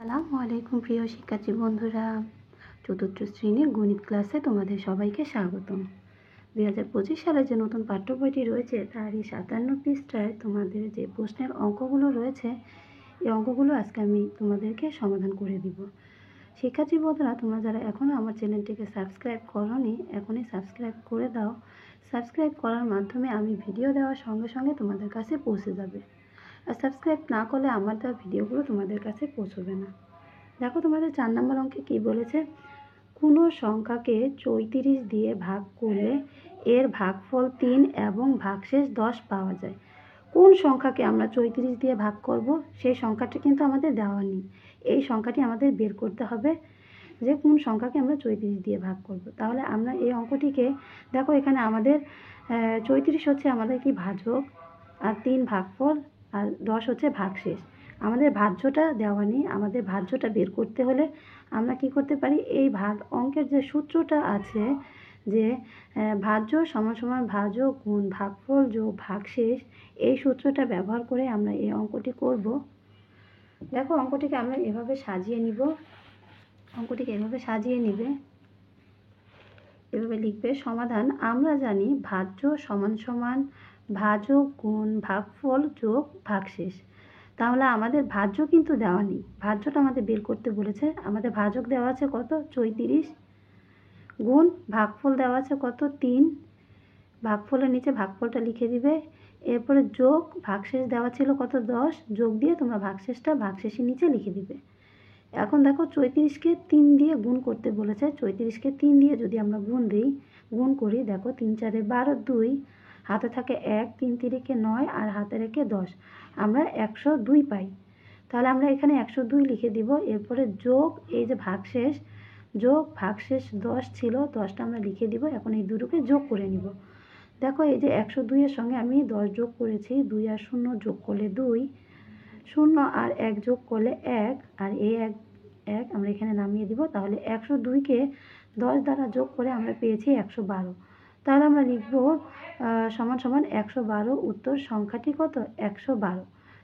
আসসালামু আলাইকুম প্রিয় শিক্ষার্থী বন্ধুরা, চতুর্থ শ্রেণীর গণিত ক্লাসে তোমাদের সবাইকে স্বাগতম। 2025 সালে যে নতুন পাঠ্য বইটি রয়েছে তারই 57 পৃষ্ঠায় তোমাদের যে প্রশ্নের অঙ্কগুলো রয়েছে, এই অঙ্কগুলো আজকে আমি তোমাদেরকে সমাধান করে দিব। শিক্ষার্থী বন্ধুরা, তোমরা যারা এখনও আমার চ্যানেলটিকে সাবস্ক্রাইব করোনি, এখনই সাবস্ক্রাইব করে দাও। সাবস্ক্রাইব করার মাধ্যমে আমি ভিডিও দেওয়ার সঙ্গে সঙ্গে তোমাদের কাছে পৌঁছে যাবে। আর সাবস্ক্রাইব না করলে আমার দেওয়া ভিডিওগুলো তোমাদের কাছে পৌঁছবে না। দেখো তোমাদের 4 নম্বর অঙ্কে কি বলেছে, কোনো সংখ্যাকে 34 দিয়ে ভাগ করলে এর ভাগফল 3 এবং ভাগশেষ 10 পাওয়া যায়। কোন সংখ্যাকে আমরা 34 দিয়ে ভাগ করব, সেই সংখ্যাটি কিন্তু আমাদের দেওয়া নেই। এই সংখ্যাটি আমাদের বের করতে হবে যে কোন সংখ্যাকে আমরা 34 দিয়ে ভাগ করব। তাহলে আমরা এই অঙ্কটিকে দেখো, এখানে আমাদের 34 হচ্ছে আমাদের কি ভাজক, আর 3 ভাগফল, আর 10 হচ্ছে ভাগশেষ। আমাদের ভাজ্যটা দেওয়া নেই। আমাদের ভাজ্যটা বের করতে হলে আমরা কি করতে পারি, এই ভাগ অঙ্কের যে সূত্রটা আছে যে ভাজ্য সমান সমান ভাজক গুণ ভাগফল যোগ ভাগশেষ, এই সূত্রটা ব্যবহার করে আমরা এই অঙ্কটি করব। দেখো অঙ্কটিকে আমরা এভাবে সাজিয়ে নিব। অঙ্কটিকে এভাবে সাজিয়ে নিবে, এভাবে লিখবে। সমাধান, আমরা জানি ভাজ্য সমান সমান ভাজক গুণ ভাগফল যোগ ভাগশেষ। তাহলে আমাদের ভাজ্য কিন্তু দেওয়া নেই, ভাজ্যটা আমাদের বের করতে বলেছে। আমাদের ভাজক দেওয়া আছে কত, 34, গুণ ভাগফল দেওয়া আছে কত, 3। ভাগফলের নিচে ভাগফলটা লিখে দিবে। এরপরে যোগ ভাগশেষ দেওয়া ছিল কত, 10, যোগ দিয়ে তোমরা ভাগশেষটা ভাগশেষের নিচে লিখে দিবে। এখন দেখো 34কে 3 দিয়ে গুণ করতে বলেছে। 34কে 3 দিয়ে যদি আমরা গুণ করি, দেখো 3 4 12, 2 হাতে থাকে 1, 3 3 9, আর হাতে রেখে 10, আমরা 102 পাই। তাহলে আমরা এখানে 102 লিখে দিব। এরপরে যোগ এই যে ভাগশেষ, যোগ ভাগশেষ 10 ছিল, 10টা আমরা লিখে দিব। এখন এই দুটোকে যোগ করে নিব। দেখো এই যে 102 এর সঙ্গে আমি 10 যোগ করেছি, 2 আর 0 যোগ করলে 2, 0 আর 1 যোগ করলে 1, আর এই 1 আমরা এখানে নামিয়ে দিব। তাহলে 102কে 10 দ্বারা যোগ করে আমরা পেয়েছি 112। তাহলে আমরা লিখব সমান সমান 112। উত্তর সংখ্যাটি কত, 112।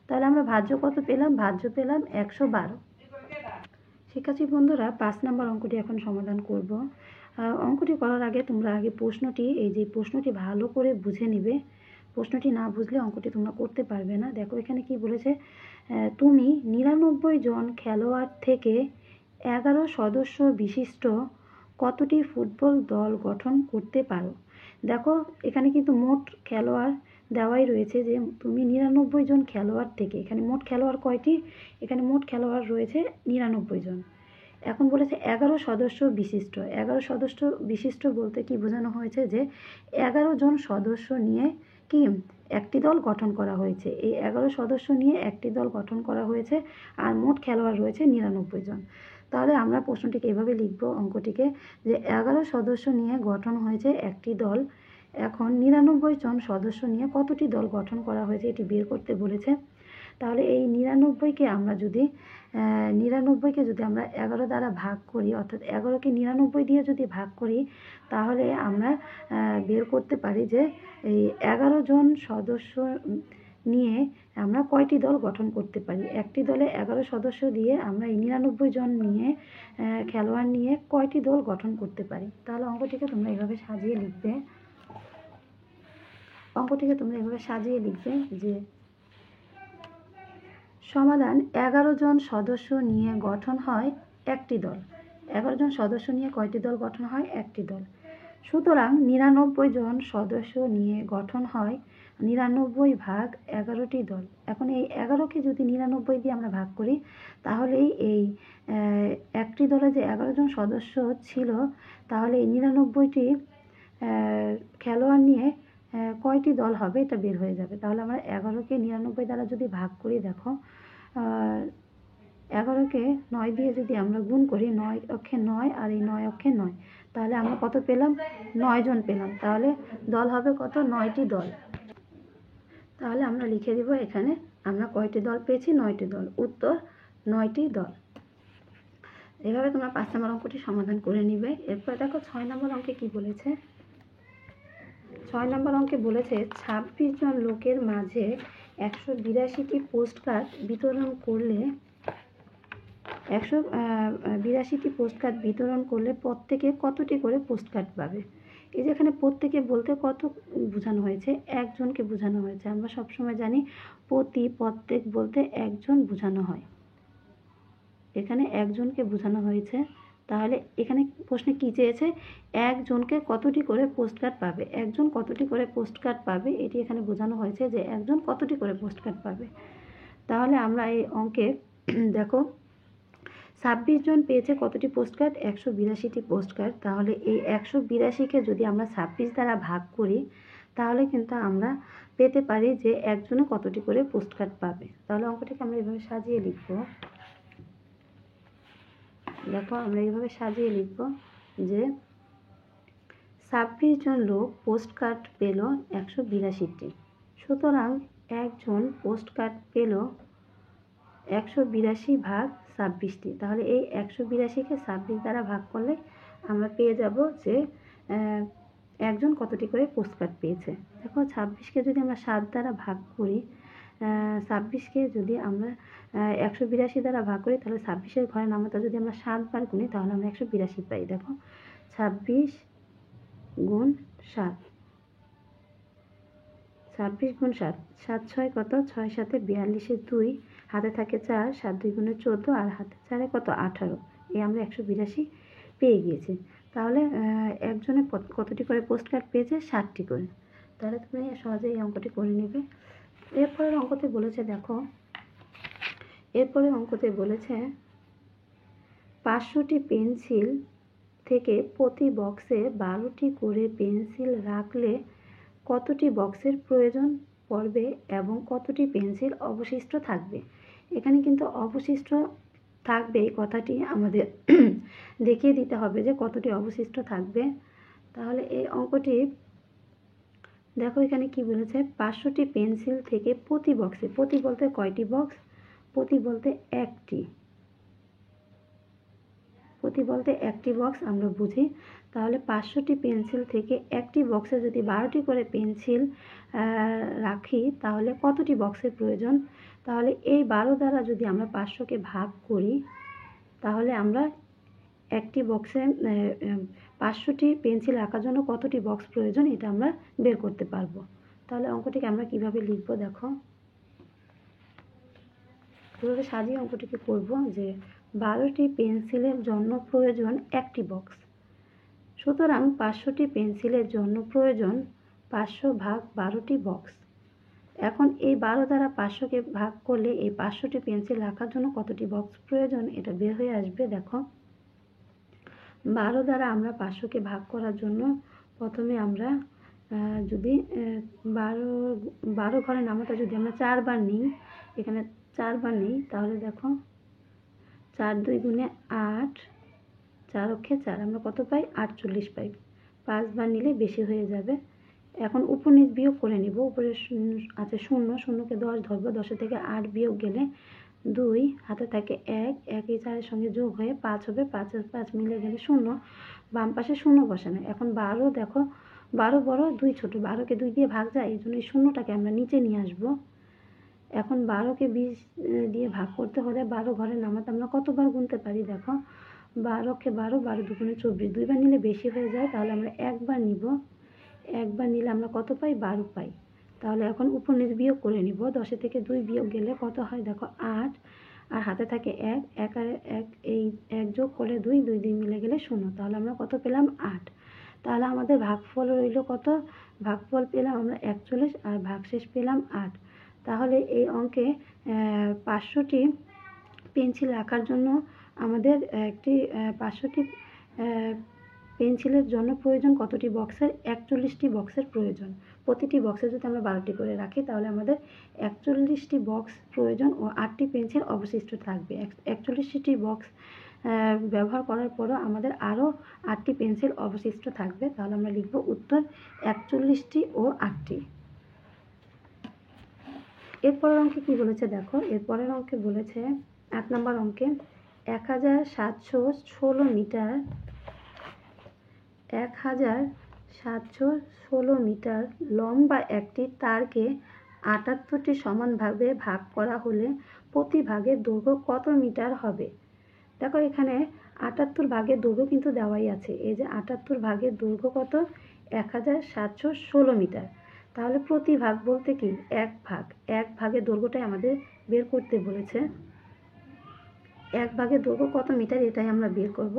তাহলে আমরা ভাজ্য কত পেলাম, ভাজ্য পেলাম 112। শিক্ষার্থী বন্ধুরা, 5 নম্বর অঙ্কটি এখন সমাধান করব। অঙ্কটি করার আগে তোমরা আগে প্রশ্নটি, এই যে প্রশ্নটি ভালো করে বুঝে নিবে। প্রশ্নটি না বুঝলে অঙ্কটি তোমরা করতে পারবে না। দেখো এখানে কি বলেছে, তুমি 99 জন খেলোয়াড় থেকে 11 সদস্য বিশিষ্ট কতটি ফুটবল দল গঠন করতে পারো। দেখো এখানে কিন্তু মোট খেলোয়াড় দেওয়াই রয়েছে, যে তুমি 99 জন খেলোয়াড় থেকে, এখানে মোট খেলোয়াড় কয়টি, এখানে মোট খেলোয়াড় রয়েছে 99 জন। এখন বলেছে 11 সদস্য বিশিষ্ট। 11 সদস্য বিশিষ্ট বলতে কি বোঝানো হয়েছে, যে 11 জন সদস্য নিয়ে কি একটি দল গঠন করা হয়েছে। এই 11 সদস্য নিয়ে একটি দল গঠন করা হয়েছে, আর মোট খেলোয়াড় রয়েছে 99 জন। তাহলে আমরা প্রশ্নটিকে এভাবে লিখব অঙ্কটিকে, যে 11 সদস্য নিয়ে গঠন হয়েছে একটি দল। এখন 99 জন সদস্য নিয়ে কতটি দল গঠন করা হয়েছে এটি বের করতে বলেছে। তাহলে এই 99কে আমরা যদি 99কে যদি আমরা 11 দ্বারা ভাগ করি, অর্থাৎ 11কে 99 দিয়ে যদি ভাগ করি, তাহলে আমরা বের করতে পারি যে এই 11 জন সদস্য নিয়ে আমরা কয়টি দল গঠন করতে পারি। একটি দলে 11 সদস্য দিয়ে আমরা এই 99 জন নিয়ে খেলোয়াড় নিয়ে কয়টি দল গঠন করতে পারি। তাহলে অঙ্কটিকে তোমরা এভাবে সাজিয়ে লিখবে। অঙ্কটিকে তোমরা এভাবে সাজিয়ে লিখবে যে সমাধান, 11 জন সদস্য নিয়ে গঠন হয় একটি দল। 11 জন সদস্য নিয়ে কয়টি দল গঠন হয়, একটি দল। সুতরাং 99 জন সদস্য নিয়ে গঠন হয় 99 ভাগ 11টি দল। এখন এই 11কে যদি 99 দিয়ে আমরা ভাগ করি, তাহলেই এই একটি দলে যে 11 জন সদস্য ছিল, তাহলে এই 99টি খেলোয়াড় নিয়ে কয়টি দল হবে এটা বের হয়ে যাবে। তাহলে আমরা 11কে 99 দ্বারা যদি ভাগ করি, দেখো 11কে 9 দিয়ে যদি আমরা গুণ করি, 9 অক্ষে 9 আর এই 9 অক্ষে 9, তাহলে আমরা কত পেলাম, 9 জন পেলাম। তাহলে দল হবে কত, 9টি দল। তাহলে আমরা লিখে দিব এখানে আমরা কয়টি দল পেয়েছি, 9টি দল। উত্তর 9টি দল। এভাবে তোমরা 5 নম্বর অঙ্কটি সমাধান করে নিবে। এরপর দেখো 6 নম্বর অঙ্কে কি বলেছে। 6 নম্বর অঙ্কে বলেছে 26 জন লোকের মাঝে 182টি পোস্ট কার্ড বিতরণ করলে 182টি পোস্ট কার্ড বিতরণ করলে প্রত্যেকে কতটি করে পোস্ট কার্ড পাবে। এই যে এখানে প্রত্যেকে বলতে কত বোঝানো হয়েছে, একজনকে বোঝানো হয়েছে। আমরা সবসময় জানি প্রত্যেক বলতে একজন বোঝানো হয়, এখানে একজনকে বোঝানো হয়েছে। তাহলে এখানে প্রশ্নে কি চেয়েছে, একজনকে কতটি করে পোস্ট কার্ড পাবে, একজন কতটি করে পোস্ট কার্ড পাবে, এটি এখানে বোঝানো হয়েছে যে একজন কতটি করে পোস্ট কার্ড পাবে। তাহলে আমরা এই অঙ্কে দেখো 26 জন পেয়েছে কতটি পোস্ট কার্ড, 182টি পোস্ট কার্ড। তাহলে এই 182কে যদি আমরা 26 দ্বারা ভাগ করি তাহলে কিন্তু আমরা পেতে পারি যে একজনে কতটি করে পোস্ট কার্ড পাবে। তাহলে অঙ্কটিকে আমরা এভাবে সাজিয়ে লিখব। দেখো আমরা এইভাবে সাজিয়ে লিখব যে 26 জন লোক পোস্ট কার্ড পেল 182টি, সুতরাং একজন পোস্ট কার্ড পেল 182 ভাগ 26টি। তাহলে এই 182কে 26 দ্বারা ভাগ করলে আমরা পেয়ে যাব যে একজন কতটি করে পোস্ট কার্ড পেয়েছে। দেখো 26কে যদি আমরা 7 দ্বারা ভাগ করি, 26কে যদি আমরা 182 দ্বারা ভাগ করি তাহলে 26-এর ঘরের নামতা যদি আমরা 7 বার গুনি তাহলে আমরা 182 পাই। দেখো 26 গুণ 7, 26 গুণ 7, 7 6 কত, 6 7 42, 2 হাতে থাকে 4, 7 2 গুণে 14 আর হাতে 4 কত 18, এই আমরা 182 পেয়ে গিয়েছি। তাহলে একজনে কতটি করে পোস্ট কার্ড পেয়েছে, 7টি করে। তাহলে তুমি সহজে এই অঙ্কটি করে নেবে। এরপরের অঙ্কতে বলেছে, দেখো এরপরে অঙ্কতে বলেছে 500টি পেন্সিল থেকে প্রতি বক্সে 12টি করে পেন্সিল রাখলে কতটি বক্সের প্রয়োজন পড়বে এবং কতটি পেন্সিল অবশিষ্ট থাকবে। এখানে কিন্তু অবশিষ্ট থাকবে এই কথাটি আমাদের দেখিয়ে দিতে হবে যে কতটি অবশিষ্ট থাকবে। তাহলে এই অঙ্কটি দেখো এখানে কি বলেছে, 500টি পেন্সিল থেকে প্রতি বক্সে, প্রতি বলতে কয়টি বক্স, প্রতি বলতে একটি, প্রতি বলতে একটি বক্স আমরা বুঝি। তাহলে 500টি পেন্সিল থেকে একটি বক্সে যদি 12টি করে পেন্সিল রাখি তাহলে কতটি বক্সের প্রয়োজন। তাহলে এই 12 দ্বারা যদি আমরা 500কে ভাগ করি তাহলে আমরা একটি বক্সে 500টি পেন্সিল রাখার জন্য কতটি বক্স প্রয়োজন এটা আমরা বের করতে পারবো। তাহলে অঙ্কটিকে আমরা কিভাবে লিখব, দেখো কিভাবে সাজিয়ে অঙ্কটিকে করব যে 12টি পেন্সিলের জন্য প্রয়োজন একটি বক্স, সুতরাং 500টি পেন্সিলের জন্য প্রয়োজন 500 ভাগ 12টি বক্স। এখন এই 12 দ্বারা 500কে ভাগ করলে এই 500টি পেন্সিল রাখার জন্য কতটি বক্স প্রয়োজন এটা বের হয়ে আসবে। দেখো 12 দ্বারা আমরা 500কে ভাগ করার জন্য প্রথমে আমরা যদি 12 ঘরের নামতা যদি আমরা 4 বার নিই, এখানে 4 বার নিই তাহলে দেখো 4 2 গুণে 8, 4 অক্ষে 4, আমরা কত পাই 48 পাই। 5 বার নিলে বেশি হয়ে যাবে। এখন উপর নিচ বিয়োগ করে নিব। উপরে আছে 0, 0কে 10 ধরবো, 10 থেকে 8 বিয়োগ গেলে 2, হাতে থাকে 1, 1 এই 4-এর সঙ্গে যোগ হয়ে 5 হবে, 5 আর 5 মিলে গেলে 0, বাম পাশে 0 বসানো। এখন 12 দেখো 12 বড় 2 ছোট, 12কে 2 দিয়ে ভাগ যায়, এই জন্য এই 0টাকে আমরা নিচে নিয়ে আসবো। এখন 12কে 20 দিয়ে ভাগ করতে হলে 12 ঘরের নামাতে আমরা কতবার গুনতে পারি, দেখো 12কে 12, 12 দুগুণে 24, 2 বার নিলে বেশি হয়ে যায়, তাহলে আমরা একবার নিব। একবার নিলে আমরা কত পাই 12 পাই। তাহলে এখন উপর নিচ বিয়োগ করে নিব। 10 থেকে 2 বিয়োগ গেলে কত হয়, দেখো 8, আর হাতে থাকে 1, 1 আর 1 এই 1 যোগ করে 2, 2 2 মিলে গেলে 0, তাহলে আমরা কত পেলাম 8। তাহলে আমাদের ভাগফল রইল কত, ভাগফল পেলাম আমরা 41 আর ভাগশেষ পেলাম 8। তাহলে এই অঙ্কে 500টি পেন্সিল রাখার জন্য আমাদের 500টি পেন্সিলের জন্য প্রয়োজন কতটি বক্সের, 41টি বক্সের প্রয়োজন। প্রতিটি বক্সে যদি আমরা 12টি করে রাখি তাহলে আমাদের 41টি বক্স প্রয়োজন ও 8টি পেন্সিল অবশিষ্ট থাকবে। 41টি বক্স ব্যবহার করার পরও আমাদের আরও 8টি পেন্সিল অবশিষ্ট থাকবে। তাহলে আমরা লিখব উত্তর 41টি ও 8টি। এরপরের অঙ্কে কি বলেছে, দেখো এরপরের অঙ্কে বলেছে 8 নম্বর অঙ্কে 1716 মিটার 1716 মিটার লম্বা একটি তারকে 78টি সমান ভাগে ভাগ করা হলে প্রতি ভাগের দৈর্ঘ্য কত মিটার হবে। দেখো এখানে 78 ভাগের দৈর্ঘ্য কিন্তু দেওয়াই আছে। এই যে 78 ভাগের দৈর্ঘ্য কত? 1716 মিটার। তাহলে প্রতি ভাগ বলতে কি এক ভাগের দৈর্ঘ্যটাই আমাদের বের করতে বলেছে। এক ভাগের দৈর্ঘ্য কত মিটার এটাই আমরা বের করব।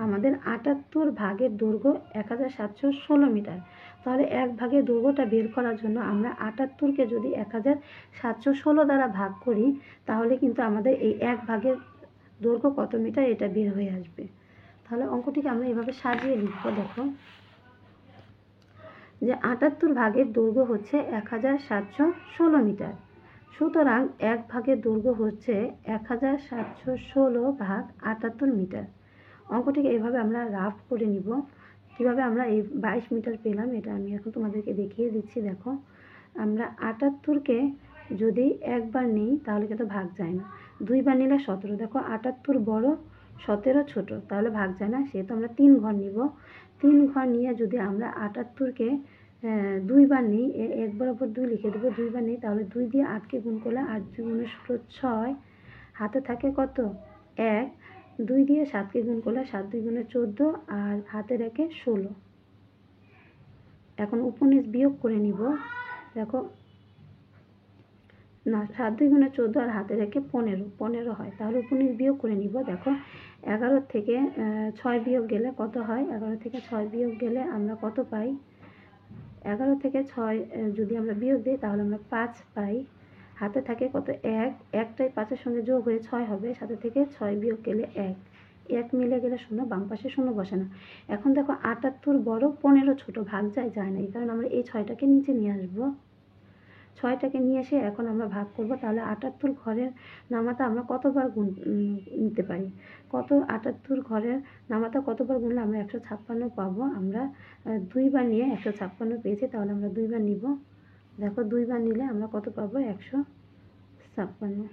আমাদের 78 ভাগের দৈর্ঘ্য 1716 মিটার। তাহলে এক ভাগের দৈর্ঘ্যটা বের করার জন্য আমরা 78কে যদি 1716 দ্বারা ভাগ করি তাহলে কিন্তু আমাদের এই এক ভাগের দৈর্ঘ্য কত মিটার এটা বের হয়ে আসবে। তাহলে অঙ্কটিকে আমরা এভাবে সাজিয়ে লিখব। দেখো যে 78 ভাগের দৈর্ঘ্য হচ্ছে 1716 মিটার। সুতরাং এক ভাগের দৈর্ঘ্য হচ্ছে 1716 ভাগ 78 মিটার। অঙ্কটিকে এভাবে আমরা রাফ করে নিব। কিভাবে আমরা এই 22 মিটার পেলাম এটা আমি এখন তোমাদেরকে দেখিয়ে দিচ্ছি। দেখো আমরা 78কে যদি একবার নিই তাহলে কিন্তু ভাগ যায় না, দুইবার নিলে 17। দেখো 78 বড়, 17 ছোট, তাহলে ভাগ যায় না, সেহেতু আমরা 3 ঘর নিব। 3 ঘর নিয়ে যদি আমরা 78কে দুইবার নিই, একবার ওপর 2 লিখে দেবো, দুইবার নিই তাহলে 2 দিয়ে 8কে গুণ করলে 8 2 গুণে 16 6, হাতে থাকে কত 1, 2 দিয়ে 7কে গুণ করলে 7 2 গুণে 14 আর হাতের একে 16। এখন উপনিচ বিয়োগ করে নিব। দেখো না 7 2 গুণে 14 আর হাতের একে 15 হয়, তাহলে উপনিচ বিয়োগ করে নিব। দেখো 11 থেকে 6 বিয়োগ গেলে কত হয়? 11 থেকে 6 বিয়োগ গেলে আমরা কত পাই? 11 থেকে 6 যদি আমরা বিয়োগ দিই তাহলে আমরা 5 পাই। হাতে থাকে কত 1, একটাই 5-এর সঙ্গে যোগ হয়ে 6 হবে, সাথে থেকে 6 বিয়োগ গেলে 1 মিলে গেলে 0, বাম পাশে 0 বসে না। এখন দেখো 78 বড়, 15 ছোট, ভাগ যায় না, এই কারণে আমরা এই 6টাকে নিচে নিয়ে আসবো। 6টাকে নিয়ে এসে এখন আমরা ভাগ করব। তাহলে 78 ঘরের নামাতা আমরা কতবার নিতে পারি? 78 ঘরের নামাতা কতবার গুনলে আমরা 156 পাবো? আমরা 2বার নিয়ে 156 পেয়েছি, তাহলে আমরা 2বার নিব। দেখো 2বার নিলে আমরা কত পাবো? 156।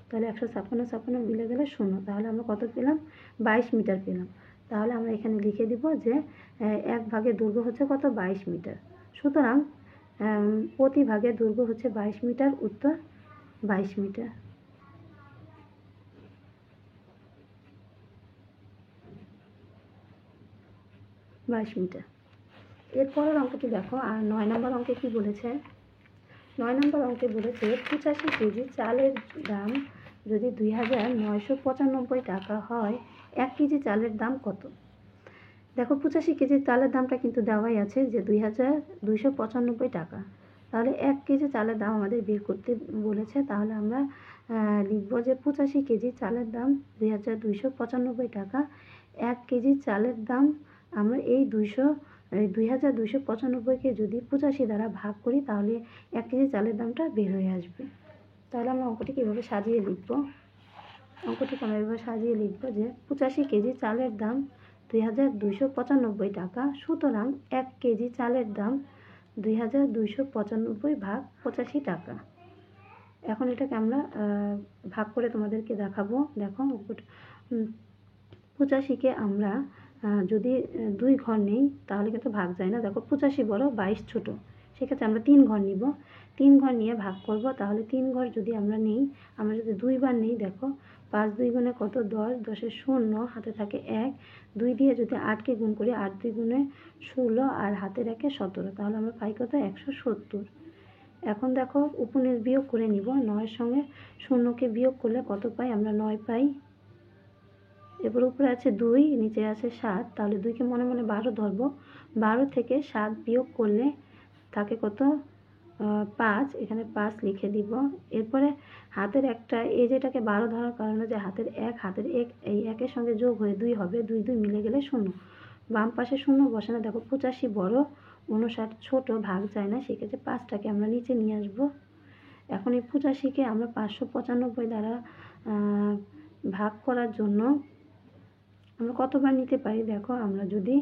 তাহলে 156 মিলে গেলে 0, তাহলে আমরা কত পেলাম? 22 মিটার পেলাম। তাহলে আমরা এখানে লিখে দিব যে এক ভাগের দৈর্ঘ্য হচ্ছে কত? 22 মিটার। সুতরাং প্রতি ভাগের দৈর্ঘ্য হচ্ছে 22 মিটার, উত্তর 22 মিটার। এরপরের অঙ্কটি দেখো। আর 9 নম্বর অঙ্কে কি বলেছে? 9 নম্বর অঙ্কে বলেছে 85 কেজি চালের দাম যদি 2995 টাকা হয়, 1 কেজি চালের দাম কত? দেখো 85 কেজি চালের দামটা কিন্তু দেওয়াই আছে যে 2295 টাকা। তাহলে 1 কেজি চালের দাম আমাদের বের করতে বলেছে। তাহলে আমরা লিখব যে 85 কেজি চালের দাম 2295 টাকা। 1 কেজি চালের দাম আমরা এই 2295কে যদি 85 দ্বারা ভাগ করি তাহলে 1 কেজি চালের দামটা বের হয়ে আসবে। তাহলে আমরা অঙ্কটিকে এভাবে সাজিয়ে লিখব। যে 85 কেজি চালের দাম 2295 টাকা। সুতরাং 1 কেজি চালের দাম 2295 ভাগ 85 টাকা। এখন এটাকে আমরা ভাগ করে তোমাদেরকে দেখাবো। দেখো 85কে আমরা যদি 2 ঘর নেই তাহলে কিন্তু ভাগ যায় না। দেখো 85 বড়, 22 ছোট, সেক্ষেত্রে আমরা 3 ঘর নিব। 3 ঘর নিয়ে ভাগ করব। তাহলে 3 ঘর যদি আমরা নিই, আমরা যদি 2বার নিই, দেখো 5 2 গুণে কত? 10, 10-এ 0, হাতে থাকে 1, 2 দিয়ে যদি 8কে গুণ করি 8 2 গুণে 16 আর হাতের একে 17, তাহলে আমরা পাই কত? 170। এখন দেখো উপনিচ বিয়োগ করে নিব। 9-এর সঙ্গে 0কে বিয়োগ করলে কত পাই? আমরা 9 পাই। এরপর উপরে আছে 2, নিচে আছে 7, তাহলে 2কে মনে মনে 12 ধরবো। 12 থেকে 7 বিয়োগ করলে থাকে কত? 5, এখানে 5 লিখে দিব। এরপরে হাতের একটা, এই যেটাকে 12 ধরার কারণে যে হাতের 1, হাতের 1 এই 1-এর সঙ্গে যোগ হয়ে 2 হবে, 2 2 মিলে গেলে 0, বাম পাশে 0 বসে না। দেখো 85 বড়, 59 ছোট, ভাগ যায় না, সেক্ষেত্রে 5টাকে আমরা নিচে নিয়ে আসবো। এখন এই 85কে আমরা 595 দ্বারা ভাগ করার জন্য আমরা কতবার নিতে পারি? দেখো আমরা যদি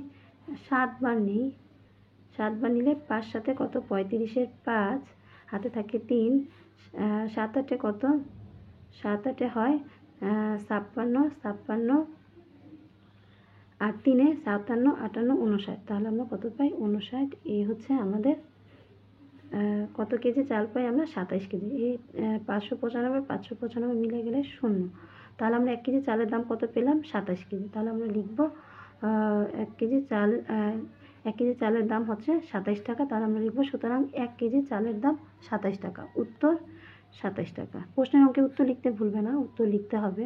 7বার নিই, 7বার নিলে 5 সাথে কত? 35-এর 5, হাতে থাকে 3, 7 8-এ কত? 7 8-এ হয় 56, 56 আর 3-এ 57, 58, 59, তাহলে আমরা কত পাই? 59। এই হচ্ছে আমাদের কত কেজি চাল পাই আমরা? 27 কেজি। এই 595 মিলে গেলে 0, তাহলে আমরা 1 কেজি চালের দাম কত পেলাম? 27 কেজি। তাহলে আমরা লিখব 1 কেজি চাল 1 কেজি চালের দাম হচ্ছে 27 টাকা। তাহলে আমরা লিখব সুতরাং 1 কেজি চালের দাম 27 টাকা। উত্তর 27 টাকা। প্রশ্নের অঙ্কের উত্তর লিখতে ভুলবে না, উত্তর লিখতে হবে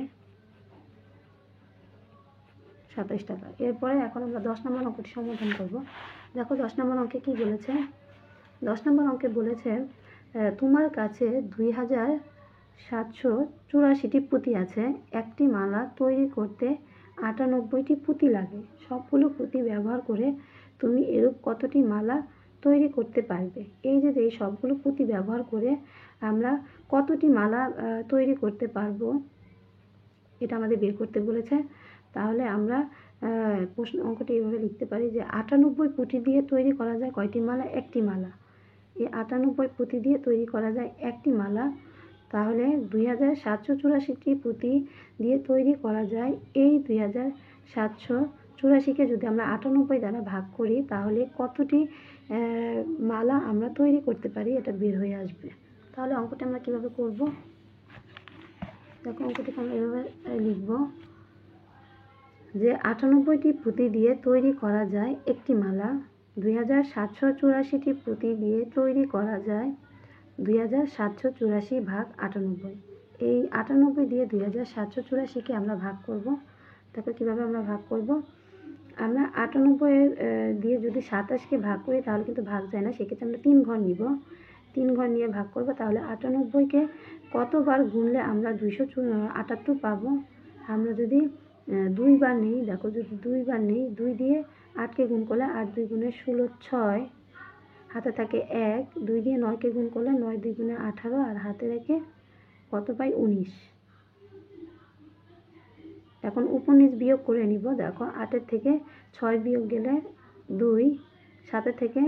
27 টাকা। এরপরে এখন আমরা 10 নম্বর অঙ্কটি সমাধান করব। দেখো 10 নম্বর অঙ্কে কি বলেছে? 10 নম্বর অঙ্কে বলেছে তোমার কাছে 2784টি পুঁতি আছে। একটি মালা তৈরি করতে 98টি পুঁতি লাগে। সবগুলো পুঁতি ব্যবহার করে তুমি এরূপ কতটি মালা তৈরি করতে পারবে? এই যে এই সবগুলো পুঁতি ব্যবহার করে আমরা কতটি মালা তৈরি করতে পারবো, এটা আমাদের বের করতে বলেছে। তাহলে আমরা প্রশ্ন অঙ্কটি এইভাবে লিখতে পারি যে 98 পুঁতি দিয়ে তৈরি করা যায় কয়টি মালা? একটি মালা। এই 98 পুঁতি দিয়ে তৈরি করা যায় একটি মালা। তাহলে 2784টি পুঁতি দিয়ে তৈরি করা যায় এই 2784কে যদি আমরা 98 দ্বারা ভাগ করি তাহলে কতটি মালা আমরা তৈরি করতে পারি এটা বের হয়ে আসবে। তাহলে অঙ্কটা আমরা কীভাবে করব? দেখো অঙ্কটিকে আমরা এভাবে লিখব যে 98টি পুঁতি দিয়ে তৈরি করা যায় একটি মালা। 2784টি পুঁতি দিয়ে তৈরি করা যায় 2784 ভাগ 98। এই 98 দিয়ে 2784কে আমরা ভাগ করব। দেখো কীভাবে আমরা ভাগ করব? আমরা 98 দিয়ে যদি 27কে ভাগ করি তাহলে কিন্তু ভাগ যায় না, সেক্ষেত্রে আমরা 3 ঘর নিব। 3 ঘর নিয়ে ভাগ করব। তাহলে 98কে কতবার গুনলে আমরা 278 পাবো? আমরা যদি 2 বার নিই, দেখো যদি 2 বার নিই, 2 দিয়ে 8কে গুণ করলে 8 2 গুণে 16 6, হাতে থাকে 1, 2 দিয়ে 9কে গুণ করলে 9 2 গুণে 18 আর হাতে রেখে কত পাই? 19। এখন উপনিচ বিয়োগ করে নিব। দেখো 8-এর থেকে 6 বিয়োগ গেলে 2, 7-এর থেকে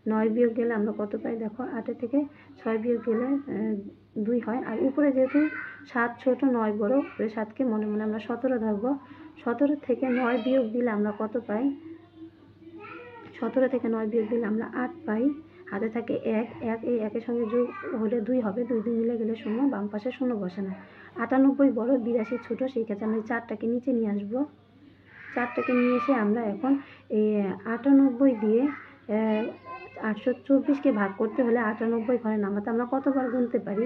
9 বিয়োগ গেলে আমরা কত পাই? দেখো 8-এর থেকে 6 বিয়োগ গেলে 2 হয়। আর উপরে যেহেতু 7 ছোট 9 বড়, 7কে মনে মনে আমরা 17 ধরবো। 17 থেকে 9 বিয়োগ দিলে আমরা কত পাই? 17 থেকে 9 বিয়োগ দিলে আমরা 8 পাই। হাতে থাকে 1, এই 1-এর সঙ্গে যোগ হলে 2 হবে, 2 2 মিলে গেলে 0, বাম পাশে 0 বসে না। 98 বড়, 82 ছোট, সেই ক্ষেত্রে আমরা 4টাকে নিচে নিয়ে আসবো। 4টাকে নিয়ে এসে আমরা এখন এই 98 দিয়ে 824কে ভাগ করতে হলে 98 ঘরে নামাতে আমরা কতবার গুনতে পারি?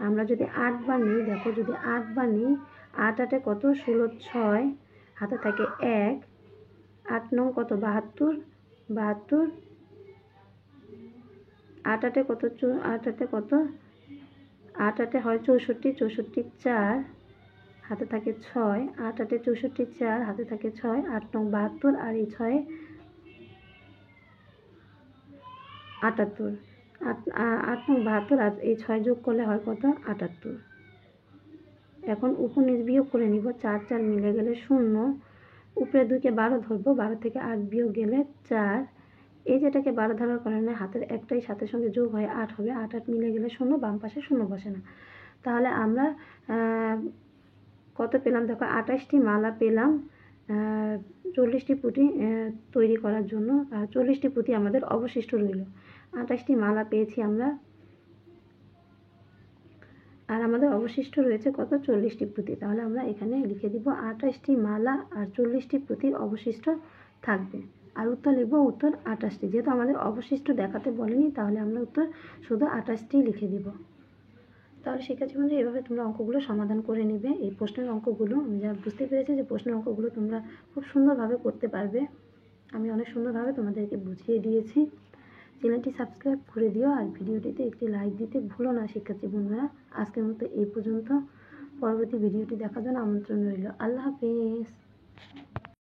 আমরা যদি 8 বার নিই, দেখো যদি 8 বার নিই, 8 8-এ কত? 16 6, হাতে থাকে 1, 8 9 কত? 72, 72, 8 8-এ কত? 8 8-এ কত? 8 8-এ হয় 64, 64 4, হাতে থাকে 6, 8 8-এ 64 4, হাতে থাকে 6, 8 9 72 আর এই 6 78, 8 9 72 আর এই 6 যোগ করলে হয় কত? 78। এখন উপনিচ বিয়োগ করে নিব। 4 4 মিলে গেলে 0, উপরে 2কে 12 ধরবো, 12 থেকে 8 বিয়োগ গেলে 4, এই যেটাকে 12 ধরার কারণে হাতের একটাই সাথে সঙ্গে যোগ হয় 8 হবে, 8 8 মিলে গেলে 0, বাম পাশে 0 বসে না। তাহলে আমরা কত পেলাম? দেখো 28টি মালা পেলাম 40টি পুঁতি তৈরি করার জন্য, আর 40টি পুঁতি আমাদের অবশিষ্ট রইল। 28টি মালা পেয়েছি আমরা, আর আমাদের অবশিষ্ট রয়েছে কত? 40টি পুঁতি। তাহলে আমরা এখানে লিখে দিব 28টি মালা আর 40টি পুঁতির অবশিষ্ট থাকবে। আর উত্তর লিখব উত্তর 28টি। যেহেতু আমাদের অবশিষ্ট দেখাতে বলেনি তাহলে আমরা উত্তর শুধু 28টি লিখে দিব। তাহলে শিক্ষার্থী বন্ধুরা এভাবে তোমরা অঙ্কগুলো সমাধান করে নিবে। এই প্রশ্নের অঙ্কগুলো আমি যা বুঝতে পেরেছি যে প্রশ্নের অঙ্কগুলো তোমরা খুব সুন্দরভাবে করতে পারবে। আমি অনেক সুন্দরভাবে তোমাদেরকে বুঝিয়ে দিয়েছি। চ্যানেলটি সাবস্ক্রাইব করে দিও আর ভিডিওটিতে একটি লাইক দিতে ভুলো না শিক্ষার্থী বন্ধুরা। আজকের মতো এই পর্যন্ত। পরবর্তী ভিডিওটি দেখার জন্য আমন্ত্রণ রইল। আল্লাহ হাফেজ।